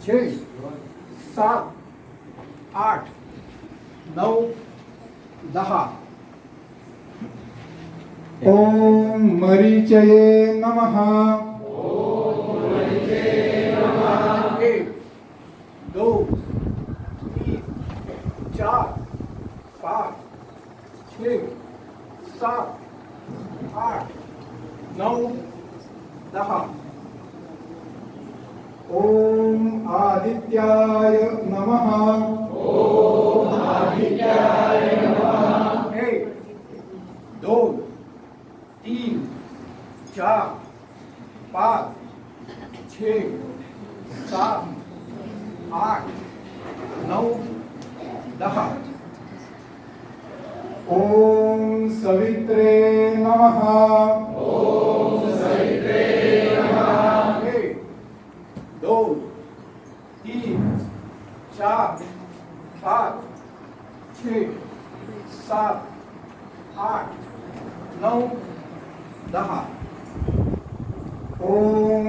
6 7 8 9 10. ओम मरीचये नमः. 1 2 3 4 5 6 7 8 9 10. ओम आदित्याय नमः. 1 2 3 4 5 6 7 8 9 10. ओम सवित्रे नमः. 1 2 3 4 5 6 7 8 9 10. ओम